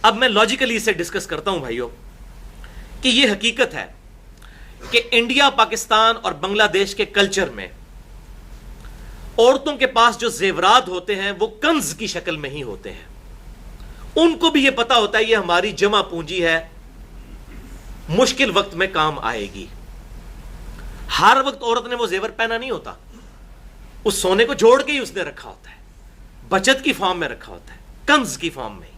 اب میں لاجیکلی اسے ڈسکس کرتا ہوں بھائیوں کہ یہ حقیقت ہے کہ انڈیا، پاکستان اور بنگلہ دیش کے کلچر میں عورتوں کے پاس جو زیورات ہوتے ہیں وہ کنز کی شکل میں ہی ہوتے ہیں. ان کو بھی یہ پتا ہوتا ہے یہ ہماری جمع پونجی ہے، مشکل وقت میں کام آئے گی. ہر وقت عورت نے وہ زیور پہنا نہیں ہوتا، اس سونے کو جوڑ کے ہی اس نے رکھا ہوتا ہے، بچت کی فارم میں رکھا ہوتا ہے، کنز کی فارم میں.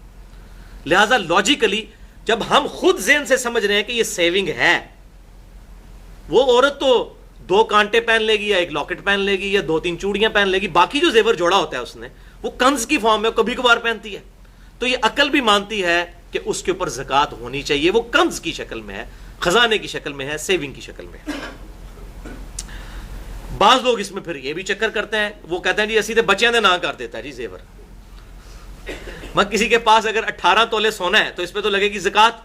لہذا لاجیکلی جب ہم خود ذہن سے سمجھ رہے ہیں کہ یہ سیونگ ہے، وہ عورت تو 2 کانٹے پہن لے گی یا 1 لاکٹ پہن لے گی یا 2-3 چوڑیاں پہن لے گی، باقی جو زیور جوڑا ہوتا ہے اس نے وہ کنز کی فارم میں کبھی کبھار پہنتی ہے. تو یہ عقل بھی مانتی ہے کہ اس کے اوپر زکوٰۃ ہونی چاہیے، وہ کنز کی شکل میں ہے، خزانے کی شکل میں ہے، سیونگ کی شکل میں ہے. بعض لوگ اس میں پھر یہ بھی چکر کرتے ہیں، وہ کہتے ہیں جی اسی تے بچیاں دے نہ کر دیتا ہے جی زیور. میں کسی کے پاس اگر 18 تولے سونا ہے تو اس پہ تو لگے گی زکوٰۃ،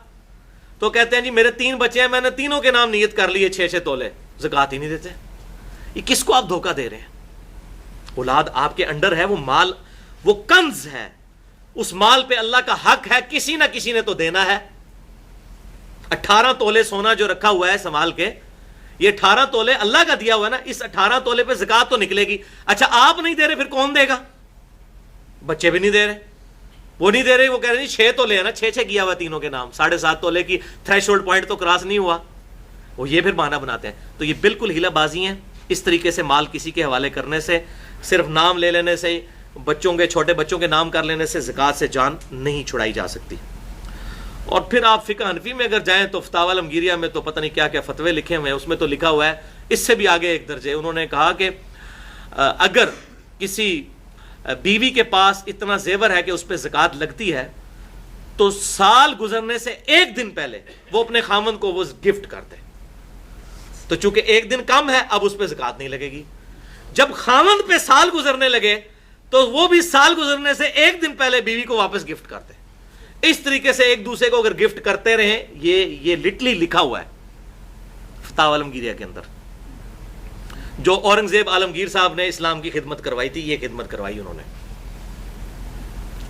تو کہتے ہیں جی میرے 3 بچے ہیں، میں نے تینوں کے نام نیت کر لیے 6 تولے، زکوٰۃ ہی نہیں دیتے. یہ کس کو آپ دھوکہ دے رہے ہیں؟ اولاد آپ کے انڈر ہے، وہ مال، وہ کنز ہے، اس مال پہ اللہ کا حق ہے، کسی نہ کسی نے تو دینا ہے. 18 تولے سونا جو رکھا ہوا ہے سنبھال کے، یہ 18 تولے اللہ کا دیا ہوا ہے نا، اس 18 تولے پہ زکوٰۃ تو نکلے گی. اچھا آپ نہیں دے رہے، پھر کون دے گا؟ بچے بھی نہیں دے رہے، وہ نہیں دے رہے، وہ کہہ رہے ہیں 6 تولے ہیں نا، 6 کیا ہوا تینوں کے نام، 7.5 تولے کی تھریش ہولڈ پوائنٹ تو کراس نہیں ہوا. وہ یہ پھر بہانہ بناتے ہیں. تو یہ بالکل ہیلا بازی ہیں. اس طریقے سے مال کسی کے حوالے کرنے سے، صرف نام لے لینے سے، بچوں کے، چھوٹے بچوں کے نام کر لینے سے زکوٰۃ سے جان نہیں چھڑائی جا سکتی. اور پھر آپ فقہ حنفی میں اگر جائیں تو فتاوی عالمگیریہ میں تو پتہ نہیں کیا کیا فتوے لکھے ہوئے ہیں، اس میں تو لکھا ہوا ہے اس سے بھی آگے ایک درجے. انہوں نے کہا کہ اگر کسی بیوی کے پاس اتنا زیور ہے کہ اس پہ زکوٰۃ لگتی ہے تو سال گزرنے سے 1 دن پہلے وہ اپنے خامند کو وہ گفٹ کر دے. تو چونکہ 1 دن کم ہے اب اس پہ زکوٰۃ نہیں لگے گی. جب خامند پہ سال گزرنے لگے تو وہ بھی سال گزرنے سے 1 دن پہلے بیوی کو واپس گفٹ کر دے. اس طریقے سے ایک دوسرے کو اگر گفٹ کرتے رہیں، یہ لٹرلی لکھا ہوا ہے فتاوی عالمگیریہ کے اندر. جو اورنگزیب عالمگیر صاحب نے اسلام کی خدمت کروائی تھی، یہ خدمت کروائی انہوں نے.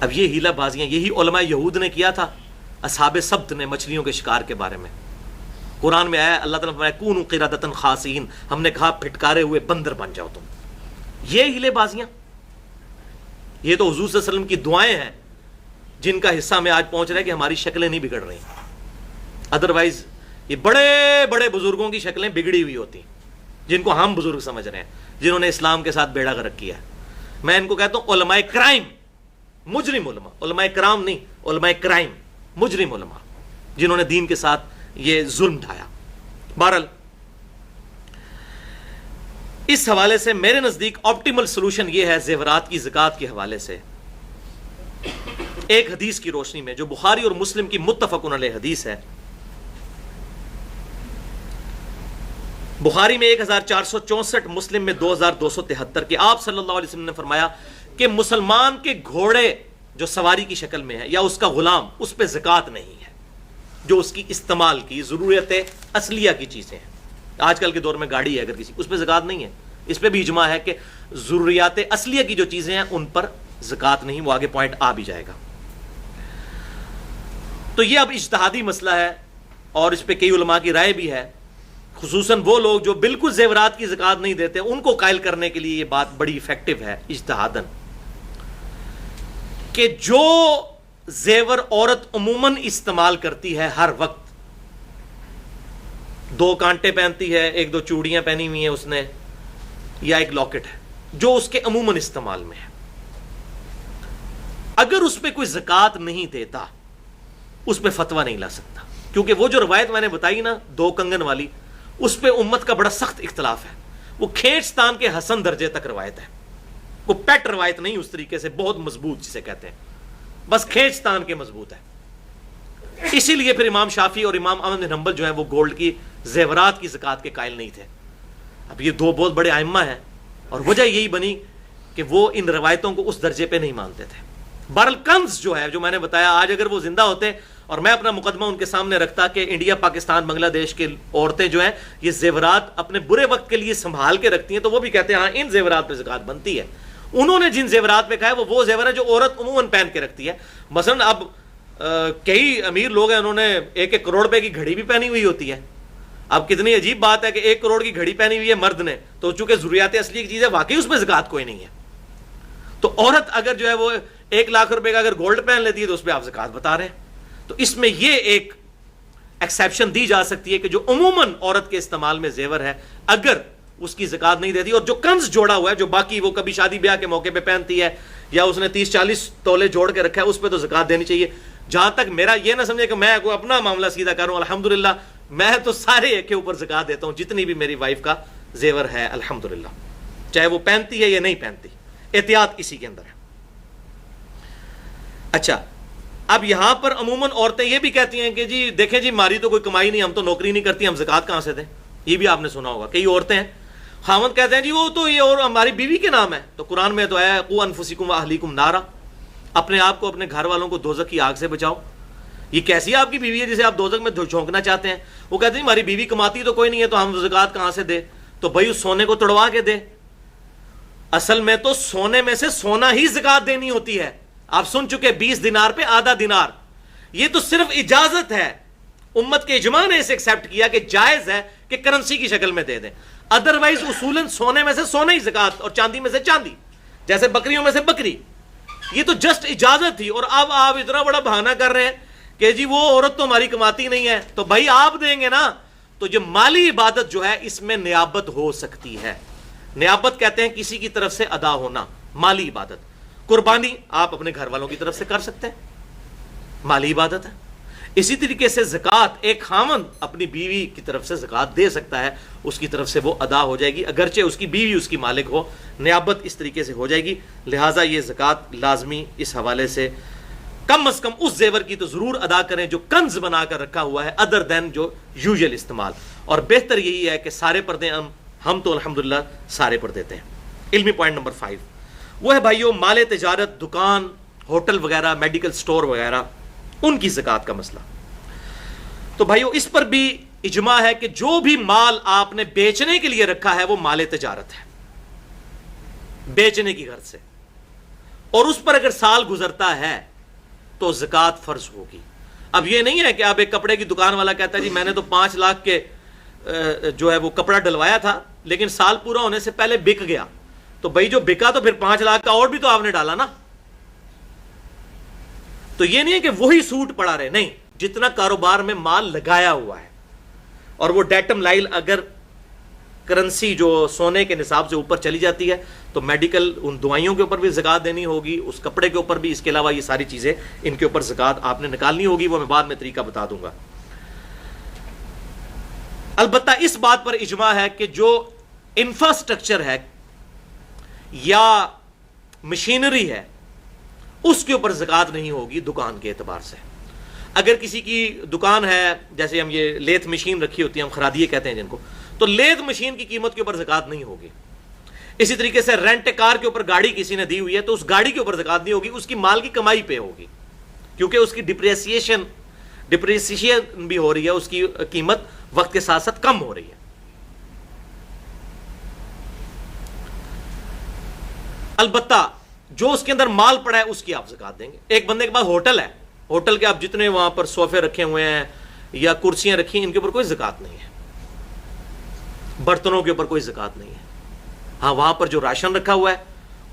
اب یہ ہیلا بازیاں یہی علماء یہود نے کیا تھا اصحاب سبت نے مچھلیوں کے شکار کے بارے میں. قرآن میں آیا، اللہ تعالیٰ نے فرمایا کونوا قردۃ خاسئین، ہم نے کہا پھٹکارے ہوئے بندر بن جاؤ تم. یہ ہیلے بازیاں، یہ تو حضور صلی اللہ علیہ وسلم کی دعائیں ہیں جن کا حصہ میں آج پہنچ رہا ہے کہ ہماری شکلیں نہیں بگڑ رہی. ادروائز یہ بڑے بڑے بزرگوں کی شکلیں بگڑی ہوئی ہوتی جن کو ہم بزرگ سمجھ رہے ہیں، جنہوں نے اسلام کے ساتھ بیڑا غرق کیا ہے. میں ان کو کہتا ہوں علماء کرائم، مجرم علماء، علماء کرام نہیں، علماء کرائم، مجرم علماء جنہوں نے دین کے ساتھ یہ ظلم ڈھایا. بہرحال اس حوالے سے میرے نزدیک آپٹیمل سولوشن یہ ہے زیورات کی زکوٰۃ کے حوالے سے، ایک حدیث کی روشنی میں جو بخاری اور مسلم کی متفق علیہ حدیث ہے. بخاری میں 1464، مسلم میں 2273 کہ آپ صلی اللہ علیہ وسلم نے فرمایا کہ مسلمان کے گھوڑے جو سواری کی شکل میں ہے یا اس کا غلام، اس پہ زکوٰۃ نہیں ہے، جو اس کی استعمال کی ضرورت اصلیہ کی چیزیں ہیں. آج کل کے دور میں گاڑی ہے اگر کسی، اس پہ زکوٰۃ نہیں ہے. اس پہ بھی اجماع ہے کہ ضروریات اصلیہ کی جو چیزیں ہیں ان پر زکوٰۃ نہیں. وہ آگے پوائنٹ آ بھی جائے گا. تو یہ اب اجتہادی مسئلہ ہے اور اس پہ کئی علماء کی رائے بھی ہے، خصوصاً وہ لوگ جو بالکل زیورات کی زکوٰۃ نہیں دیتے ان کو قائل کرنے کے لیے یہ بات بڑی افیکٹو ہے اجتہاداً کہ جو زیور عورت عموماً استعمال کرتی ہے ہر وقت، 2 کانٹے پہنتی ہے، 1-2 چوڑیاں پہنی ہوئی ہیں اس نے، یا 1 لاکٹ ہے، جو اس کے عموماً استعمال میں ہے، اگر اس پہ کوئی زکوٰۃ نہیں دیتا اس پہ فتویٰ نہیں لا سکتا. کیونکہ وہ جو روایت میں نے بتائی نا 2 کنگن والی، اس پہ امت کا بڑا سخت اختلاف ہے. وہ کھینچتان کے حسن درجے تک روایت ہے، وہ پیٹ روایت نہیں، اس طریقے سے بہت مضبوط جسے کہتے ہیں، بس کھینچتان کے مضبوط ہے. اسی لیے پھر امام شافعی اور امام احمد بن حنبل جو ہیں وہ گولڈ کی زیورات کی زکوٰۃ کے قائل نہیں تھے. اب یہ 2 بہت بڑے ائمہ ہیں اور وجہ یہی بنی کہ وہ ان روایتوں کو اس درجے پہ نہیں مانتے تھے. بہرحال کنز جو ہے، جو میں نے بتایا، آج اگر وہ زندہ ہوتے اور میں اپنا مقدمہ ان کے سامنے رکھتا کہ انڈیا، پاکستان، بنگلہ دیش کے عورتیں جو ہیں یہ زیورات اپنے برے وقت کے لیے سنبھال کے رکھتی ہیں، تو وہ بھی کہتے ہیں ہاں ان زیورات پہ زکوٰۃ بنتی ہے. انہوں نے جن زیورات پہ کہا ہے وہ زیور ہے جو عورت عموماً پہن کے رکھتی ہے. مثلا اب کئی امیر لوگ ہیں انہوں نے 1-1 کروڑ روپے کی گھڑی بھی پہنی ہوئی ہوتی ہے. اب کتنی عجیب بات ہے کہ 1 کروڑ کی گھڑی پہنی ہوئی ہے مرد نے, تو چونکہ ضروریات اصلی کی چیز ہے واقعی اس میں زکوٰۃ کوئی نہیں ہے. تو عورت اگر جو ہے وہ 1 لاکھ روپے کا اگر گولڈ پہن لیتی ہے تو اس پہ آپ زکوٰۃ بتا رہے ہیں. تو اس میں یہ ایک ایکسیپشن دی جا سکتی ہے کہ جو عموماً عورت کے استعمال میں زیور ہے اگر اس کی زکوٰۃ نہیں دیتی, اور جو کنز جوڑا ہوا ہے جو باقی وہ کبھی شادی بیاہ کے موقع پہ پہنتی ہے یا اس نے 30-40 تولے جوڑ کے رکھا ہے, اس پہ تو زکوٰۃ دینی چاہیے. جہاں تک میرا یہ نہ سمجھے کہ میں کوئی اپنا معاملہ سیدھا کروں, الحمدللہ میں تو سارے کے اوپر زکوٰۃ دیتا ہوں جتنی بھی میری وائف کا زیور ہے الحمدللہ, چاہے وہ پہنتی ہے یا نہیں پہنتی, احتیاط اسی کے اندر ہے. اچھا, اب یہاں پر عموماً عورتیں یہ بھی کہتی ہیں کہ جی دیکھیں جی ہماری تو کوئی کمائی نہیں, ہم تو نوکری نہیں کرتی, ہم زکوٰۃ کہاں سے دیں. یہ بھی آپ نے سنا ہوگا, کئی عورتیں ہیں خاوند کہتے ہیں جی وہ تو یہ اور ہماری بیوی کے نام ہے. تو قرآن میں تو ہے قوا انفسکم واہلیکم نارا, اپنے آپ کو اپنے گھر والوں کو دوزخ کی آگ سے بچاؤ. یہ کیسی آپ کی بیوی ہے جسے آپ دوزخ میں جھونکنا چاہتے ہیں؟ وہ کہتے ہیں ہماری بیوی کماتی تو کوئی نہیں ہے تو ہم زکوٰۃ کہاں سے دے. تو بھائی اس سونے کو توڑوا کے دے. اصل میں تو سونے میں سے سونا ہی زکوٰۃ دینی ہوتی ہے. آپ سن چکے 20 دینار پہ آدھا دینار. یہ تو صرف اجازت ہے, امت کے اجماع نے اسے ایکسیپٹ کیا کہ جائز ہے کہ کرنسی کی شکل میں دے دیں. ادروائز اصولاً سونے میں سے سونا ہی زکوٰۃ اور چاندی میں سے چاندی, جیسے بکریوں میں سے بکری. یہ تو جسٹ اجازت تھی. اور اب آپ اتنا بڑا بہانہ کر رہے ہیں کہ جی وہ عورت تو ہماری کماتی نہیں ہے, تو بھائی آپ دیں گے نا. تو جو مالی عبادت جو ہے اس میں نیابت ہو سکتی ہے. نیابت کہتے ہیں کسی کی طرف سے ادا ہونا, مالی عبادت. قربانی آپ اپنے گھر والوں کی طرف سے کر سکتے ہیں, مالی عبادت ہے. اسی طریقے سے زکوٰۃ ایک خاوند اپنی بیوی کی طرف سے زکوٰۃ دے سکتا ہے, اس کی طرف سے وہ ادا ہو جائے گی اگرچہ اس کی بیوی اس کی مالک ہو, نیابت اس طریقے سے ہو جائے گی. لہٰذا یہ زکوٰۃ لازمی اس حوالے سے کم از کم اس زیور کی تو ضرور ادا کریں جو کنز بنا کر رکھا ہوا ہے ادر دین جو یوزل استعمال. اور بہتر یہی ہے کہ سارے پردے ہم تو الحمدللہ سارے پر دیتے ہیں. علمی پوائنٹ نمبر 5 وہ ہے بھائیو مال تجارت, دکان, ہوٹل وغیرہ, میڈیکل سٹور وغیرہ, ان کی زکوٰۃ کا مسئلہ. تو بھائیو اس پر بھی اجماع ہے کہ جو بھی مال آپ نے بیچنے کے لیے رکھا ہے وہ مال تجارت ہے, بیچنے کی غرض سے, اور اس پر اگر سال گزرتا ہے تو زکوٰۃ فرض ہوگی. اب یہ نہیں ہے کہ آپ ایک کپڑے کی دکان والا کہتا ہے جی میں نے تو 5 لاکھ کے جو ہے وہ کپڑا ڈلوایا تھا لیکن سال پورا ہونے سے پہلے بک گیا, تو بھائی جو بکا تو پھر 5 لاکھ کا اور بھی تو آپ نے ڈالا نا. تو یہ نہیں ہے کہ وہی سوٹ پڑا رہے, نہیں, جتنا کاروبار میں مال لگایا ہوا ہے. اور وہ ڈیٹم لائل اگر کرنسی جو سونے کے نصاب سے اوپر چلی جاتی ہے تو میڈیکل ان دوائیوں کے اوپر بھی زکوٰۃ دینی ہوگی, اس کپڑے کے اوپر بھی, اس کے علاوہ یہ ساری چیزیں ان کے اوپر زکوٰۃ آپ نے نکالنی ہوگی. وہ میں بعد میں طریقہ بتا دوں گا. البتہ اس بات پر اجماع ہے کہ جو انفراسٹرکچر ہے یا مشینری ہے اس کے اوپر زکوٰۃ نہیں ہوگی دکان کے اعتبار سے. اگر کسی کی دکان ہے, جیسے ہم یہ لیتھ مشین رکھی ہوتی ہے, ہم خرادیے کہتے ہیں جن کو, تو لیتھ مشین کی قیمت کے اوپر زکوٰۃ نہیں ہوگی. اسی طریقے سے رینٹ کار کے اوپر گاڑی کسی نے دی ہوئی ہے تو اس گاڑی کے اوپر زکوٰۃ نہیں ہوگی, اس کی مال کی کمائی پہ ہوگی, کیونکہ اس کی ڈپریسیشن بھی ہو رہی ہے, اس کی قیمت وقت کے ساتھ ساتھ کم ہو رہی ہے. البتہ جو اس کے اندر مال پڑا ہے اس کی آپ زکوٰۃ دیں گے. ایک بندے کے پاس ہوٹل ہے, ہوٹل کے آپ جتنے وہاں پر صوفے رکھے ہوئے ہیں یا کرسیاں رکھی ہیں ان کے اوپر کوئی زکوٰۃ نہیں ہے, برتنوں کے اوپر کوئی زکوٰۃ نہیں ہے. ہاں وہاں پر جو راشن رکھا ہوا ہے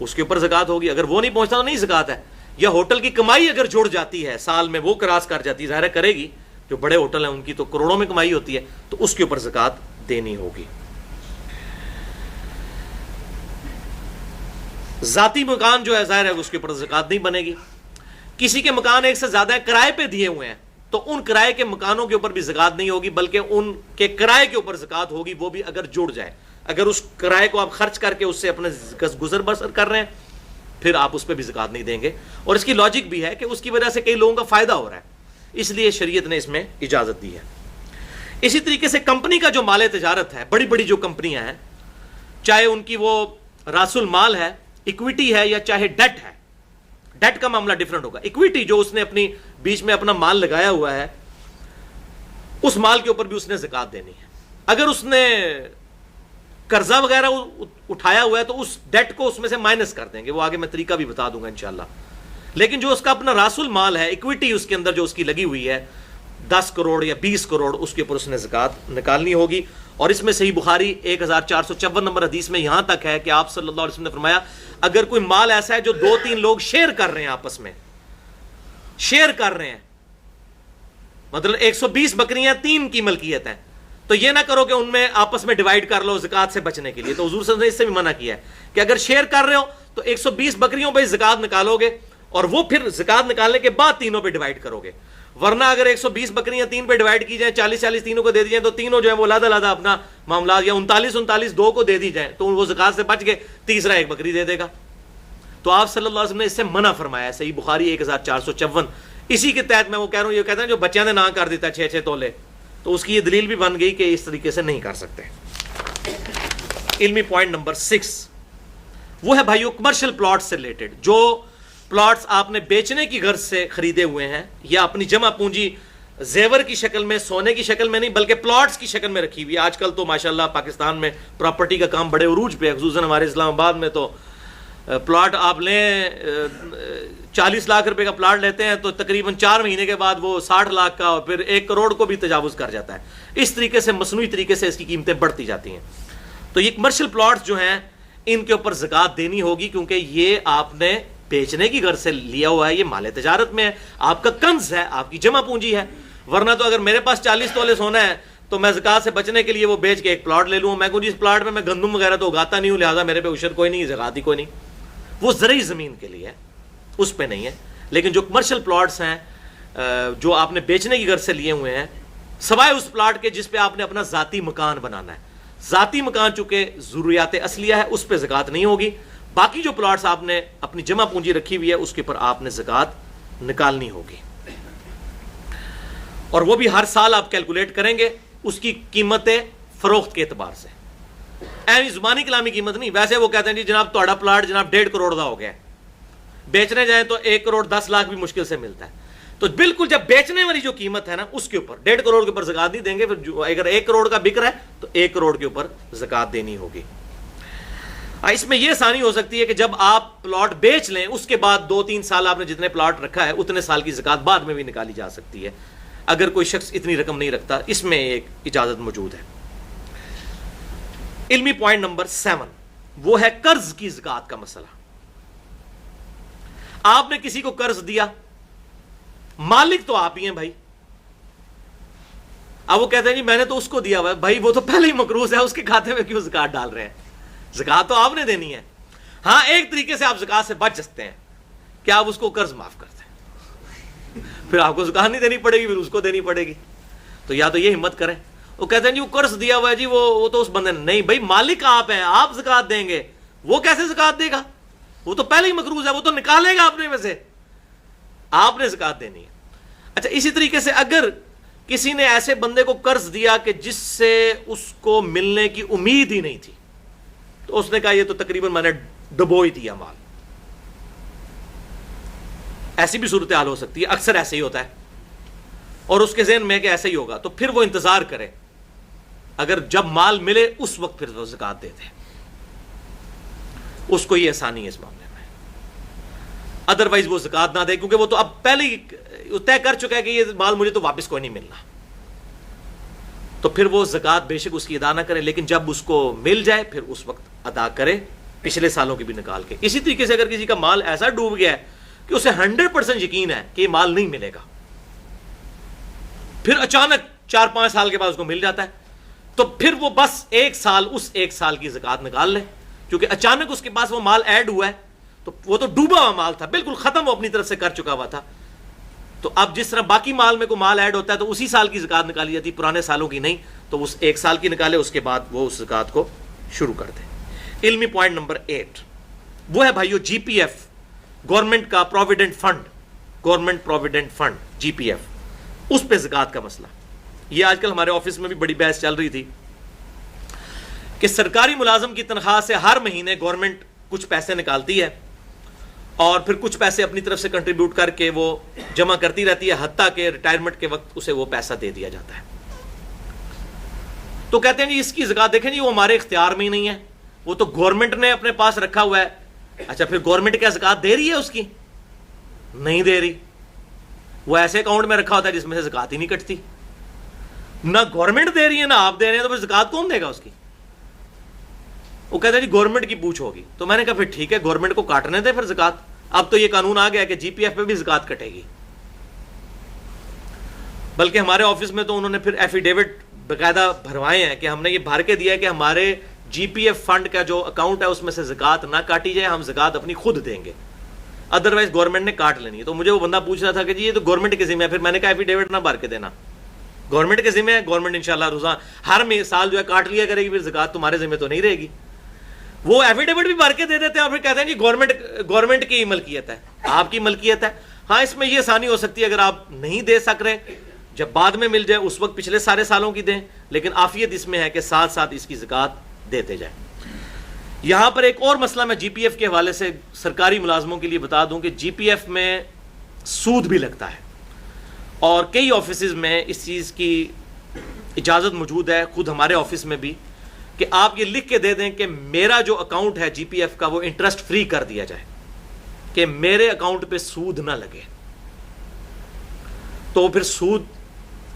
اس کے اوپر زکوٰۃ ہوگی, اگر وہ نہیں پہنچتا تو نہیں زکوٰۃ ہے. یا ہوٹل کی کمائی اگر جڑ جاتی ہے سال میں, وہ کراس کر جاتی ہے, ظاہر کرے گی, جو بڑے ہوٹل ہیں ان کی تو کروڑوں میں کمائی ہوتی ہے, تو اس کے اوپر زکوٰۃ دینی ہوگی. ذاتی مکان جو ہے ظاہر ہے اس کے اوپر زکوٰۃ نہیں بنے گی. کسی کے مکان ایک سے زیادہ کرائے پہ دیے ہوئے ہیں تو ان کرائے کے مکانوں کے اوپر بھی زکوٰۃ نہیں ہوگی, بلکہ ان کے کرائے کے اوپر زکوٰۃ ہوگی, وہ بھی اگر جڑ جائے. اگر اس کرائے کو آپ خرچ کر کے اس سے اپنے گزر بسر کر رہے ہیں پھر آپ اس پہ بھی زکوٰۃ نہیں دیں گے. اور اس کی لاجک بھی ہے کہ اس کی وجہ سے کئی لوگوں کا فائدہ ہو رہا ہے, اس لیے شریعت نے اس میں اجازت دی ہے. اسی طریقے سے کمپنی کا جو مال تجارت ہے, بڑی بڑی جو کمپنیاں ہیں, چاہے ان کی وہ راس المال ہے, اکویٹی ہے, یا چاہے ڈیٹ ہے. ڈیٹ کا معاملہ ڈیفرنٹ ہوگا. اکویٹی جو اس نے اپنی بیچ میں اپنا مال لگایا ہوا ہے اس مال کے اوپر بھی اس نے زکوٰۃ دینی ہے. اگر اس نے قرضہ وغیرہ اٹھایا ہوا ہے تو اس ڈیٹ کو اس میں سے مائنس کر دیں گے, وہ آگے میں طریقہ بھی بتا دوں گا انشاءاللہ. لیکن جو اس کا اپنا راس المال ہے, اکویٹی اس کے اندر جو اس کی لگی ہوئی ہے 10 کروڑ یا 20 کروڑ, اس کے اوپر اس نے زکوٰۃ نکالنی ہوگی. اور اس میں صحیح بخاری 1454 نمبر حدیث میں یہاں تک ہے کہ آپ صلی اللہ علیہ وسلم نے فرمایا اگر کوئی مال ایسا ہے جو 2-3 لوگ شیئر کر رہے ہیں, آپس میں شیئر کر رہے ہیں, مطلب 120 بکریاں 3 کی ملکیت ہیں, تو یہ نہ کرو کہ ان میں آپس میں ڈیوائڈ کر لو زکوٰۃ سے بچنے کے لیے. تو حضور صلی اللہ علیہ وسلم نے اس سے بھی منع کیا ہے کہ اگر شیئر کر رہے ہو تو 120 بکریوں پہ زکوٰۃ نکالو گے اور وہ پھر زکوٰۃ نکالنے کے بعد تینوں پہ ڈیوائڈ کرو گے. ورنہ اگر 120 بکریاں 3 پہ ڈیوائڈ کی جائیں, 40 تینوں کو دے دی جائیں, تو تینوں جو ہے وہ علیحدہ اپنا معاملات, یا 39 2 کو دے دی جائیں تو وہ زکوٰۃ سے بچ گئے, تیسرا ایک بکری دے دے گا. تو آپ صلی اللہ علیہ وسلم نے اس سے منع فرمایا. صحیح بخاری 1454. اسی کے تحت میں وہ کہہ رہا ہوں, یہ کہتے ہیں جو بچیاں نے نہ کر دیتا 6 تولے, تو اس کی یہ دلیل بھی بن گئی کہ اس طریقے سے نہیں کر سکتے. علمی پوائنٹ نمبر 6 وہ ہے بھائیو کمرشل پلاٹ سے ریلیٹڈ. جو پلاٹس آپ نے بیچنے کی غرض سے خریدے ہوئے ہیں یا اپنی جمع پونجی زیور کی شکل میں, سونے کی شکل میں نہیں بلکہ پلاٹس کی شکل میں رکھی ہوئی ہے. آج کل تو ماشاءاللہ پاکستان میں پراپرٹی کا کام بڑے عروج پہ ہے, خصوصاً ہمارے اسلام آباد میں تو پلاٹ آپ لیں 40 لاکھ روپے کا پلاٹ لیتے ہیں تو تقریباً 4 مہینے کے بعد وہ 60 لاکھ کا اور پھر 1 کروڑ کو بھی تجاوز کر جاتا ہے. اس طریقے سے مصنوعی طریقے سے اس کی قیمتیں بڑھتی جاتی ہیں. تو یہ کمرشل پلاٹس جو ہیں ان کے اوپر زکوٰۃ دینی ہوگی, کیونکہ یہ آپ نے بیچنے کی غرض سے لیا ہوا ہے, یہ مال تجارت میں ہے, آپ کا کنز ہے, آپ کی جمع پونجی ہے. ورنہ تو اگر میرے پاس 40 تولے سونا ہے تو میں زکوٰۃ سے بچنے کے لیے وہ بیچ کے ایک پلاٹ لے لوں, میں کہوں جی اس پلاٹ میں گندم وغیرہ تو اگاتا نہیں ہوں, لہٰذا میرے پہ عشر کوئی نہیں, زکوٰۃ ہی کوئی نہیں. وہ زرعی زمین کے لیے ہے, اس پہ نہیں ہے. لیکن جو کمرشل پلاٹس ہیں جو آپ نے بیچنے کی غرض سے لیے ہوئے ہیں, سوائے اس پلاٹ کے جس پہ آپ نے اپنا ذاتی مکان بنانا ہے, ذاتی مکان چونکہ ضروریات اصلیہ ہے اس پہ زکوٰۃ نہیں ہوگی. باقی جو پلاٹس آپ نے اپنی جمع پونجی رکھی ہوئی ہے اس کے اوپر آپ نے زکوٰۃ نکالنی ہوگی, اور وہ بھی ہر سال آپ کیلکولیٹ کریں گے اس کی قیمت فروخت کے اعتبار سے. ایویں زبانی کلامی قیمت نہیں. ویسے وہ کہتے ہیں جی جناب تہاڈا پلاٹ جناب 1.5 کروڑ کا ہو گیا ہے, بیچنے جائیں تو 1 کروڑ 10 لاکھ بھی مشکل سے ملتا ہے. تو بالکل جب بیچنے والی جو قیمت ہے نا اس کے اوپر 1.5 کروڑ کے اوپر زکوٰۃ نہیں دیں گے. پھر اگر 1 کروڑ کا بک رہا ہے تو 1 کروڑ کے اوپر زکوٰۃ دینی ہوگی. اس میں یہ آسانی ہو سکتی ہے کہ جب آپ پلاٹ بیچ لیں اس کے بعد 2-3 سال آپ نے جتنے پلاٹ رکھا ہے اتنے سال کی زکوٰۃ بعد میں بھی نکالی جا سکتی ہے, اگر کوئی شخص اتنی رقم نہیں رکھتا. اس میں ایک اجازت موجود ہے. علمی پوائنٹ نمبر 7 وہ ہے قرض کی زکوٰۃ کا مسئلہ. آپ نے کسی کو قرض دیا, مالک تو آپ ہی ہیں بھائی. اب وہ کہتے ہیں جی میں نے تو اس کو دیا ہوا ہے. بھائی وہ تو پہلے ہی مقروض ہے, اس کے کھاتے میں کیوں زکوٰۃ ڈال رہے ہیں؟ زکوٰۃ تو آپ نے دینی ہے. ہاں ایک طریقے سے آپ زکوٰۃ سے بچ سکتے ہیں کہ آپ اس کو قرض معاف کرتے ہیں, پھر آپ کو زکوٰۃ نہیں دینی پڑے گی, پھر اس کو دینی پڑے گی. تو یا تو یہ ہمت کریں. وہ کہتے ہیں جی وہ قرض دیا ہوا ہے جی وہ تو اس بندے نے, نہیں بھائی مالک آپ ہیں, آپ زکوٰۃ دیں گے, وہ کیسے زکوٰۃ دے گا؟ وہ تو پہلے ہی مقروض ہے, وہ تو نکالے گا اپنے میں سے, آپ نے زکوٰۃ دینی ہے. اچھا اسی طریقے سے اگر کسی نے ایسے بندے کو قرض دیا کہ جس سے اس کو ملنے کی امید ہی نہیں تھی, تو اس نے کہا یہ تو تقریباً میں نے ڈبو ہی دیا مال. ایسی بھی صورتحال ہو سکتی ہے, اکثر ایسے ہی ہوتا ہے, اور اس کے ذہن میں کہ ایسے ہی ہوگا, تو پھر وہ انتظار کرے, اگر جب مال ملے اس وقت پھر وہ زکوٰۃ دے دے, اس کو یہ آسانی ہے اس معاملے میں. ادروائز وہ زکوٰۃ نہ دے, کیونکہ وہ تو اب پہلے ہی طے کر چکا ہے کہ یہ مال مجھے تو واپس کوئی نہیں ملنا. تو پھر وہ زکوٰۃ بے شک اس کی ادا نہ کرے, لیکن جب اس کو مل جائے پھر اس وقت ادا کرے, پچھلے سالوں کی بھی نکال کے. اسی طریقے سے اگر کسی کا مال ایسا ڈوب گیا ہے کہ اسے 100% یقین ہے کہ یہ مال نہیں ملے گا, پھر اچانک 4-5 سال کے بعد اس کو مل جاتا ہے, تو پھر وہ بس 1 سال اس 1 سال کی زکوٰۃ نکال لے, کیونکہ اچانک اس کے پاس وہ مال ایڈ ہوا ہے, تو وہ تو ڈوبا ہوا مال تھا, بالکل ختم وہ اپنی طرف سے کر چکا ہوا تھا. تو اب جس طرح باقی مال میں کوئی مال ایڈ ہوتا ہے تو اسی سال کی زکوٰۃ نکالی جاتی, پرانے سالوں کی نہیں. تو اس 1 سال کی نکالے, اس کے بعد وہ اس زکوٰۃ کو شروع کر دے. علمی پوائنٹ نمبر 8 وہ ہے بھائیو جی پی ایف, گورنمنٹ کا provident fund, government provident fund G P F, اس پہ زکوٰۃ کا مسئلہ. یہ آج کل ہمارے آفس میں بھی بڑی بحث چل رہی تھی کہ سرکاری ملازم کی تنخواہ سے ہر مہینے گورنمنٹ کچھ پیسے نکالتی ہے, اور پھر کچھ پیسے اپنی طرف سے کنٹریبیوٹ کر کے وہ جمع کرتی رہتی ہے, حتیٰ کہ ریٹائرمنٹ کے وقت اسے وہ پیسہ دے دیا جاتا ہے. تو کہتے ہیں جی اس کی زکوٰۃ دیکھیں جی وہ ہمارے اختیار میں ہی نہیں ہے, وہ تو گورنمنٹ نے اپنے پاس رکھا ہوا ہے. اچھا پھر گورنمنٹ کیا زکوٰۃ دے رہی ہے اس کی؟ نہیں دے رہی، وہ ایسے اکاؤنٹ میں رکھا ہوتا ہے جس میں سے زکات ہی نہیں کٹتی، نہ گورنمنٹ دے رہی ہے نہ آپ دے رہے ہیں، تو پھر زکات کون دے گا اس کی؟ وہ کہتے ہیں جی گورنمنٹ کی پوچھ ہوگی. تو میں نے کہا پھر ٹھیک ہے، گورنمنٹ کو کاٹنے دیں پھر زکات. اب تو یہ قانون آ گیا کہ جی پی ایف پہ بھی زکات کٹے گی. بلکہ ہمارے آفس میں تو انہوں نے پھر ایفیڈیوٹ باقاعدہ بھروائے ہیں کہ ہم نے یہ بھر کے دیا ہے کہ ہمارے جی پی ایف فنڈ کا جو اکاؤنٹ ہے اس میں سے زکات نہ کاٹی جائے، ہم زکات اپنی خود دیں گے، ادروائز گورنمنٹ نے کاٹ لینی ہے. تو مجھے وہ بندہ پوچھ رہا تھا کہ جی یہ تو گورنمنٹ کے ذمہ ہے. پھر میں نے کہا ایفیڈیوٹ نہ بھر کے دینا، گورنمنٹ کے ذمہ ہے، گورنمنٹ انشاءاللہ روزانہ ہر سال جو ہے کاٹ لیا کرے گی، پھر زکات تمہارے ذمہ تو نہیں رہے گی. وہ ایفیڈیوٹ بھی بھر کے دے دیتے ہیں اور پھر کہتے ہیں جی گورنمنٹ کی ملکیت ہے، آپ کی ملکیت ہے. ہاں اس میں یہ آسانی ہو سکتی ہے اگر آپ نہیں دے سک رہے، جب بعد میں مل جائے اس وقت پچھلے سارے سالوں کی دیں، لیکن عافیت اس میں ہے کہ ساتھ ساتھ اس کی زکات دیتے جائیں. یہاں پر ایک اور مسئلہ میں جی پی ایف کے حوالے سے سرکاری ملازموں کے لیے بتا دوں کہ جی پی ایف میں سود بھی لگتا ہے، اور کئی آفیسز میں اس چیز کی اجازت موجود ہے، خود ہمارے آفس میں بھی، کہ آپ یہ لکھ کے دے دیں کہ میرا جو اکاؤنٹ ہے جی پی ایف کا وہ انٹرسٹ فری کر دیا جائے، کہ میرے اکاؤنٹ پہ سود نہ لگے. تو پھر سود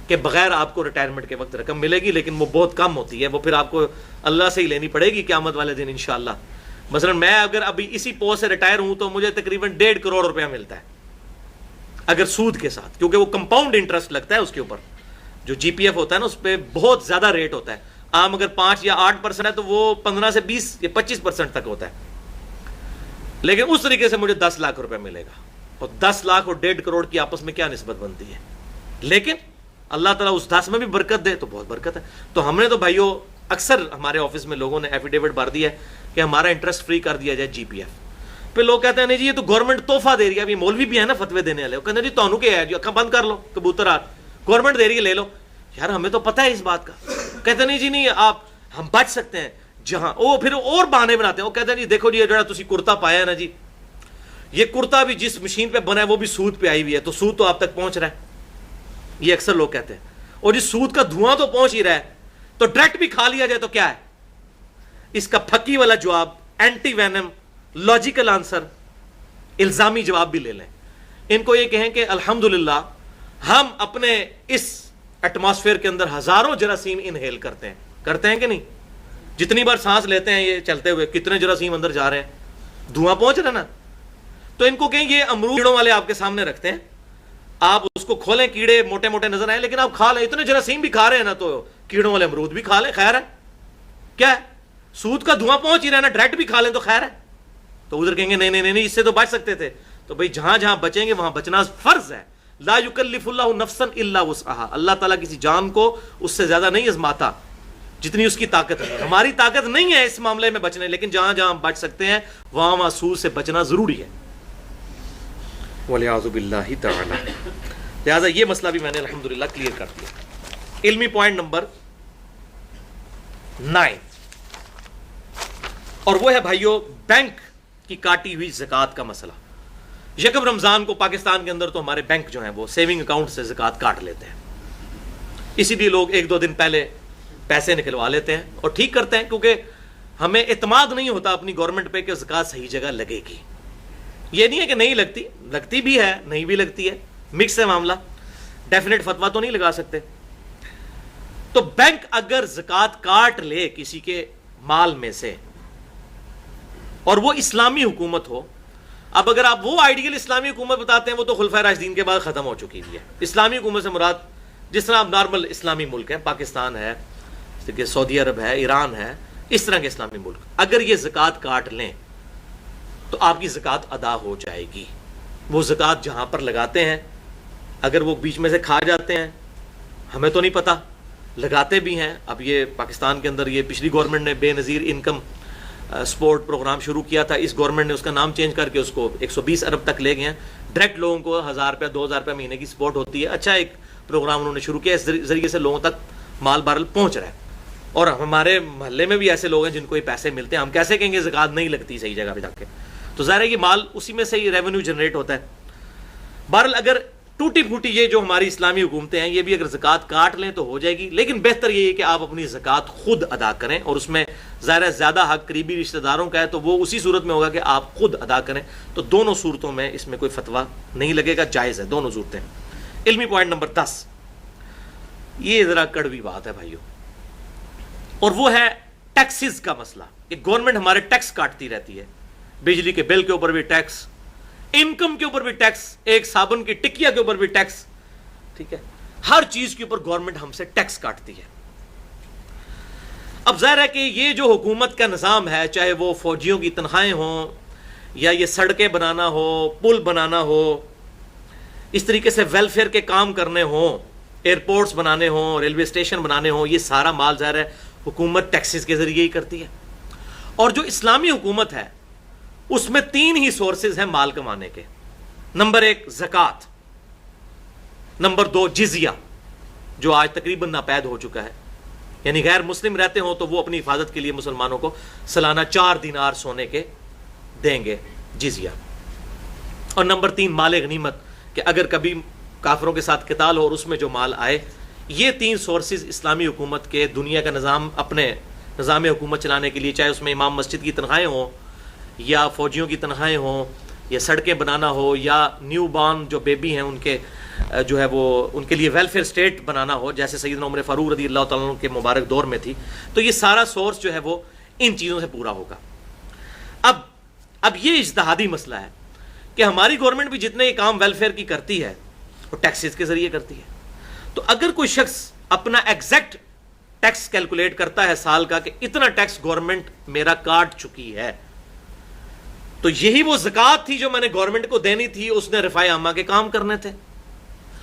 کے بغیر آپ کو ریٹائرمنٹ کے وقت رقم ملے گی، لیکن وہ بہت کم ہوتی ہے، وہ پھر آپ کو اللہ سے ہی لینی پڑے گی قیامت والے دن انشاءاللہ. مثلا میں اگر ابھی اسی پوسٹ سے ریٹائر ہوں تو مجھے تقریباً 1.5 کروڑ روپیہ ملتا ہے اگر سود کے ساتھ، کیونکہ وہ کمپاؤنڈ انٹرسٹ لگتا ہے اس کے اوپر. جو جی پی ایف ہوتا ہے نا اس پہ بہت زیادہ ریٹ ہوتا ہے. عام اگر 5 یا 8% ہے تو وہ 15 سے 20 یا 25% تک ہوتا ہے. لیکن اس طریقے سے مجھے 10 لاکھ روپے ملے گا، اور 10 لاکھ اور 1.5 کروڑ کی آپس میں کیا نسبت بنتی ہے؟ لیکن اللہ تعالیٰ اس 10 میں بھی برکت دے تو بہت برکت ہے. تو ہم نے تو بھائیو اکثر ہمارے آفس میں لوگوں نے ایفیڈیوٹ بھر دیا ہے کہ ہمارا انٹرسٹ فری کر دیا جائے جی پی ایف. پھر لوگ کہتے ہیں نہیں جی یہ تو گورنمنٹ تحفہ دے رہی ہے. ابھی مولوی بھی ہے نا فتوے دینے والے، وہ کہتے ہیں جی تانوں کیا ہے جی، اکھاں بند کر لو کبوترات، گورنمنٹ دے رہی ہے لے لو. یار ہمیں تو پتہ ہے اس بات کا. کہتے نہیں جی نہیں آپ ہم بچ سکتے ہیں جہاں وہ پھر اور بہانے بناتے ہیں. وہ کہتے ہیں جی دیکھو جی یہ جو تسی کرتا پایا ہے نا جی، یہ کرتا بھی جس مشین پہ بنا ہے وہ بھی سود پہ آئی ہوئی ہے، تو سود تو آپ تک پہنچ رہا ہے. یہ اکثر لوگ کہتے ہیں. اور جس سود کا دھواں تو پہنچ ہی رہا ہے، تو ڈائریکٹ بھی کھا لیا جائے تو کیا ہے؟ اس کا پھکی والا جواب، اینٹی وینم، لاجیکل آنسر، الزامی جواب بھی لے لیں. ان کو یہ کہیں کہ الحمدللہ ہم اپنے اس ایٹماسفیئر کے اندر ہزاروں جراثیم انہیل کرتے ہیں کہ نہیں؟ جتنی بار سانس لیتے ہیں یہ چلتے ہوئے کتنے جراثیم اندر جا رہے ہیں، دھواں پہنچ رہا نا. تو ان کو کہیں یہ امرود کیڑوں والے آپ کے سامنے رکھتے ہیں، آپ اس کو کھولیں کیڑے موٹے موٹے نظر آئے لیکن آپ کھا لیں، اتنے جراثیم بھی کھا رہے ہیں نا، تو کیڑوں والے امرود بھی کھا لیں، خیر ہے. کیا ہے؟ سود کا دھواں پہنچ ہی رہا ہے نا، ڈائریکٹ بھی کھا لیں تو خیر ہے. تو ادھر کہیں گے نہیں نہیں نہیں اس سے تو بچ سکتے تھے. تو بھئی جہاں جہاں بچیں گے وہاں بچنا فرض ہے. لا یکلف اللہ نفسا الا وسعها، اللہ تعالیٰ کسی جان کو اس سے زیادہ نہیں آزماتا جتنی اس کی طاقت ہے. ہماری طاقت نہیں ہے اس معاملے میں بچنے، لیکن جہاں جہاں ہم بچ سکتے ہیں وہاں وہاں سود سے بچنا ضروری ہے. والعیاذ باللہ تعالی. لہٰذا یہ مسئلہ بھی میں نے الحمدللہ کلیئر کر دیا. علمی پوائنٹ نمبر 9، اور وہ ہے بھائیو بینک کی کاٹی ہوئی زکوٰۃ کا مسئلہ. یکم رمضان کو پاکستان کے اندر تو ہمارے بینک جو ہیں وہ سیونگ اکاؤنٹ سے زکوٰۃ کاٹ لیتے ہیں. اسی لیے لوگ 1-2 دن پہلے پیسے نکلوا لیتے ہیں اور ٹھیک کرتے ہیں، کیونکہ ہمیں اعتماد نہیں ہوتا اپنی گورنمنٹ پہ کہ زکوٰۃ صحیح جگہ لگے گی. یہ نہیں ہے کہ نہیں لگتی، لگتی بھی ہے نہیں بھی لگتی ہے، مکس ہے معاملہ، ڈیفینیٹ فتویٰ تو نہیں لگا سکتے. تو بینک اگر زکوٰۃ کاٹ لے کسی کے مال میں سے اور وہ اسلامی حکومت ہو، اب اگر آپ وہ آئیڈیل اسلامی حکومت بتاتے ہیں وہ تو خلفائے راشدین کے بعد ختم ہو چکی ہوئی ہے. اسلامی حکومت سے مراد جس طرح اب نارمل اسلامی ملک ہیں، پاکستان ہے، سعودی عرب ہے، ایران ہے، اس طرح کے اسلامی ملک اگر یہ زکوٰۃ کاٹ لیں تو آپ کی زکوٰۃ ادا ہو جائے گی. وہ زکوٰۃ جہاں پر لگاتے ہیں اگر وہ بیچ میں سے کھا جاتے ہیں، ہمیں تو نہیں پتہ، لگاتے بھی ہیں. اب یہ پاکستان کے اندر یہ پچھلی گورنمنٹ نے بے نظیر انکم سپورٹ پروگرام شروع کیا تھا، اس گورنمنٹ نے اس کا نام چینج کر کے اس کو 120 ارب تک لے گئے ہیں. ڈائریکٹ لوگوں کو 1000 روپیہ 2000 روپیہ مہینے کی سپورٹ ہوتی ہے. اچھا ایک پروگرام انہوں نے شروع کیا، اس ذریعے سے لوگوں تک مال بارل پہنچ رہا ہے. اور ہمارے محلے میں بھی ایسے لوگ ہیں جن کو یہ پیسے ملتے ہیں. ہم کیسے کہیں گے زکوٰۃ نہیں لگتی صحیح جگہ پہ جا کے؟ تو ظاہر ہے کہ مال اسی میں سے یہ ریونیو جنریٹ ہوتا ہے. بہرحال اگر ٹوٹی پھوٹی یہ جو ہماری اسلامی حکومتیں ہیں یہ بھی اگر زکوٰۃ کاٹ لیں تو ہو جائے گی، لیکن بہتر یہ ہے کہ آپ اپنی زکوٰۃ خود ادا کریں، اور اس میں ظاہر ہے زیادہ حق قریبی رشتہ داروں کا ہے تو وہ اسی صورت میں ہوگا کہ آپ خود ادا کریں، تو دونوں صورتوں میں اس میں کوئی فتویٰ نہیں لگے گا، جائز ہے دونوں صورتیں۔ علمی پوائنٹ نمبر 10، یہ ذرا کڑوی بات ہے بھائیو، اور وہ ہے ٹیکسز کا مسئلہ، کہ گورنمنٹ ہمارے ٹیکس کاٹتی رہتی ہے، بجلی کے بل کے اوپر بھی ٹیکس، انکم کے اوپر بھی ٹیکس، ایک صابن کی ٹکیا کے اوپر بھی ٹیکس، ٹھیک ہے، ہر چیز کے اوپر گورنمنٹ ہم سے ٹیکس کاٹتی ہے۔ اب ظاہر ہے کہ یہ جو حکومت کا نظام ہے، چاہے وہ فوجیوں کی تنخواہیں ہوں یا یہ سڑکیں بنانا ہو، پل بنانا ہو، اس طریقے سے ویلفیئر کے کام کرنے ہوں، ایئرپورٹس بنانے ہوں، ریلوے اسٹیشن بنانے ہوں، یہ سارا مال ظاہر ہے حکومت ٹیکسز کے ذریعے ہی کرتی ہے۔ اور جو اسلامی حکومت ہے اس میں 3 ہی سورسز ہیں مال کمانے کے، نمبر 1 زکوٰۃ، نمبر 2 جزیہ جو آج تقریباً ناپید ہو چکا ہے، یعنی غیر مسلم رہتے ہوں تو وہ اپنی حفاظت کے لیے مسلمانوں کو سالانہ 4 دینار سونے کے دیں گے جزیہ، اور نمبر 3 مال غنیمت، کہ اگر کبھی کافروں کے ساتھ قتال ہو اور اس میں جو مال آئے۔ یہ 3 سورسز اسلامی حکومت کے، دنیا کا نظام اپنے نظام حکومت چلانے کے لیے، چاہے اس میں امام مسجد کی تنخواہیں ہوں یا فوجیوں کی تنخواہیں ہوں یا سڑکیں بنانا ہو یا نیو بارن جو بیبی ہیں ان کے جو ہے وہ ان کے لیے ویلفیئر اسٹیٹ بنانا ہو، جیسے سیدنا عمر فاروق رضی اللہ تعالیٰ عنہ کے مبارک دور میں تھی، تو یہ سارا سورس جو ہے وہ ان چیزوں سے پورا ہوگا۔ اب یہ اجتہادی مسئلہ ہے کہ ہماری گورنمنٹ بھی جتنے یہ کام ویلفیئر کی کرتی ہے وہ ٹیکسز کے ذریعے کرتی ہے، تو اگر کوئی شخص اپنا ایگزیکٹ ٹیکس کیلکولیٹ کرتا ہے سال کا کہ اتنا ٹیکس گورنمنٹ میرا کاٹ چکی ہے، تو یہی وہ زکوٰۃ تھی جو میں نے گورنمنٹ کو دینی تھی، اس نے رفاع عامہ کے کام کرنے تھے،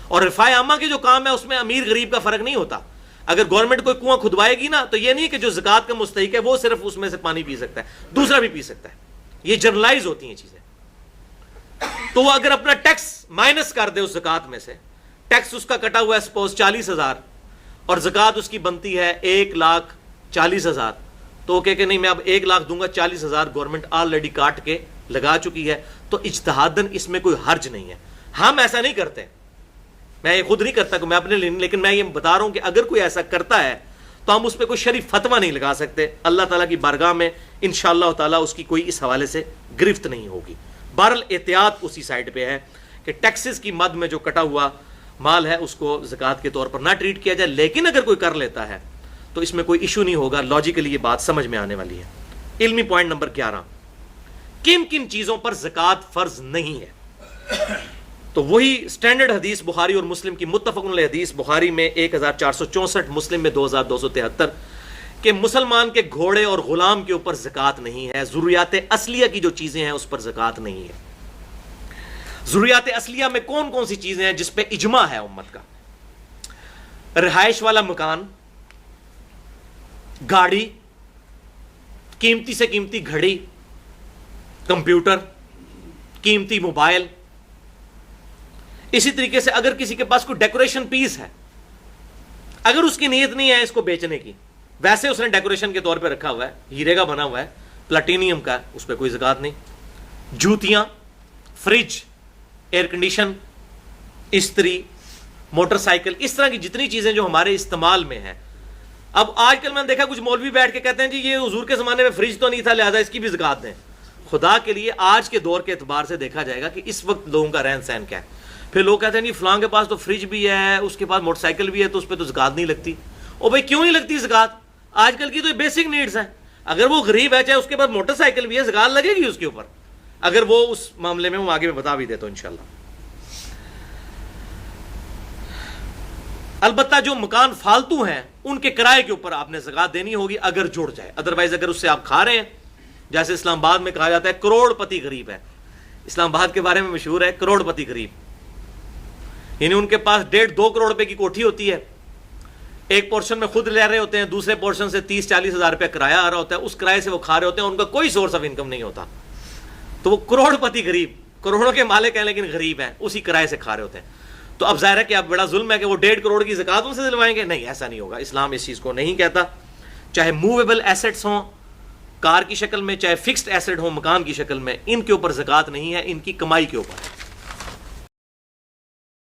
اور رفاع عامہ کے جو کام ہے اس میں امیر غریب کا فرق نہیں ہوتا۔ اگر گورنمنٹ کوئی کنواں کھدوائے گی نا تو یہ نہیں کہ جو زکوٰۃ کا مستحق ہے وہ صرف اس میں سے پانی پی سکتا ہے، دوسرا بھی پی سکتا ہے، یہ جنرلائز ہوتی ہیں چیزیں۔ تو وہ اگر اپنا ٹیکس مائنس کر دے اس زکوٰۃ میں سے، ٹیکس اس کا کٹا ہوا ہے سپوز 40,000 اور زکوٰۃ اس کی بنتی ہے 1,40,000، تو وہ کہ نہیں میں اب 1 لاکھ دوں گا، 40,000 گورنمنٹ آلریڈی کاٹ کے لگا چکی ہے، تو اجتہاداً اس میں کوئی حرج نہیں ہے۔ ہم ایسا نہیں کرتے، میں یہ خود نہیں کرتا کہ میں اپنے لیے، لیکن میں یہ بتا رہا ہوں کہ اگر کوئی ایسا کرتا ہے تو ہم اس پہ کوئی شرعی فتویٰ نہیں لگا سکتے، اللہ تعالیٰ کی بارگاہ میں انشاءاللہ تعالیٰ اس کی کوئی اس حوالے سے گرفت نہیں ہوگی۔ بہرحال احتیاط اسی سائڈ پہ ہے کہ ٹیکسز کی مد میں جو کٹا ہوا مال ہے اس کو زکوٰۃ کے طور پر نہ ٹریٹ کیا جائے، لیکن اگر کوئی کر لیتا ہے تو اس میں کوئی ایشو نہیں ہوگا، لاجیکلی یہ بات سمجھ میں آنے والی ہے۔ علمی پوائنٹ نمبر 11، کن کن چیزوں پر زکوٰۃ فرض نہیں ہے؟ تو وہی اسٹینڈرڈ حدیث بخاری اور مسلم کی متفق علیہ حدیث، بخاری میں 1464، مسلم میں 2273، کہ مسلمان کے گھوڑے اور غلام کے اوپر زکوٰۃ نہیں ہے، ضروریات اصلیہ کی جو چیزیں ہیں اس پر زکوٰۃ نہیں ہے۔ ضروریات اصلیہ میں کون کون سی چیزیں ہیں جس پہ اجماع ہے امت کا؟ رہائش والا مکان، گاڑی، قیمتی سے قیمتی گھڑی، کمپیوٹر، قیمتی موبائل۔ اسی طریقے سے اگر کسی کے پاس کوئی ڈیکوریشن پیس ہے، اگر اس کی نیت نہیں ہے اس کو بیچنے کی، ویسے اس نے ڈیکوریشن کے طور پہ رکھا ہوا ہے، ہیرے کا بنا ہوا ہے، پلاٹینیم کا ہے، اس پہ کوئی زکوٰۃ نہیں۔ جوتیاں، فریج، ایئر کنڈیشن، استری، موٹر سائیکل، اس طرح کی جتنی چیزیں جو ہمارے استعمال میں ہیں۔ اب آج کل میں نے دیکھا کچھ مولوی بیٹھ کے کہتے ہیں جی یہ حضور کے زمانے میں فریج تو نہیں تھا لہذا اس کی بھی زکوٰۃ دیں۔ خدا کے لیے آج کے دور کے اعتبار سے دیکھا جائے گا کہ اس وقت لوگوں کا رہن سہن کیا ہے۔ پھر لوگ کہتے ہیں جی فلاں کے پاس تو فریج بھی ہے، اس کے پاس موٹر سائیکل بھی ہے، تو اس پہ تو زکوٰۃ نہیں لگتی۔ او بھائی کیوں نہیں لگتی زکوٰۃ؟ آج کل کی تو بیسک نیڈز ہیں، اگر وہ غریب ہے چاہے اس کے پاس موٹر سائیکل بھی ہے، زکوٰۃ لگے گی اس کے اوپر، اگر وہ اس معاملے میں وہ آگے میں بتا بھی دے تو انشاءاللہ۔ البتہ جو مکان فالتو ہیں ان کے کرائے کے اوپر آپ نے زکوٰۃ دینی ہوگی اگر جڑ جائے، ادروائز اگر اس سے آپ کھا رہے ہیں، جیسے اسلام آباد میں کہا جاتا ہے کروڑ پتی غریب ہے، اسلام آباد کے بارے میں مشہور ہے کروڑ پتی غریب، یعنی ان کے پاس 1.5-2 کروڑ روپے کی کوٹھی ہوتی ہے، ایک پورشن میں خود رہ رہے ہوتے ہیں، دوسرے پورشن سے 30-40 ہزار روپے کرایہ آ رہا ہوتا ہے، اس کرایے سے وہ کھا رہے ہوتے ہیں، ان کا کوئی سورس آف انکم نہیں ہوتا، تو وہ کروڑ پتی غریب، کروڑوں کے مالک ہیں لیکن غریب ہیں، اسی کرایے سے کھا رہے ہوتے ہیں۔ تو اب ظاہر ہے کہ اب بڑا ظلم ہے کہ وہ 1.5 کروڑ کی زکوٰۃ ان سے دلوائیں گے، نہیں ایسا نہیں ہوگا، اسلام اس چیز کو نہیں کہتا۔ چاہے موویبل ایسٹس ہوں کار کی شکل میں، چاہے فکسڈ ایسٹ ہوں مکان کی شکل میں، ان کے اوپر زکوٰۃ نہیں ہے، ان کی کمائی کے اوپر ہے۔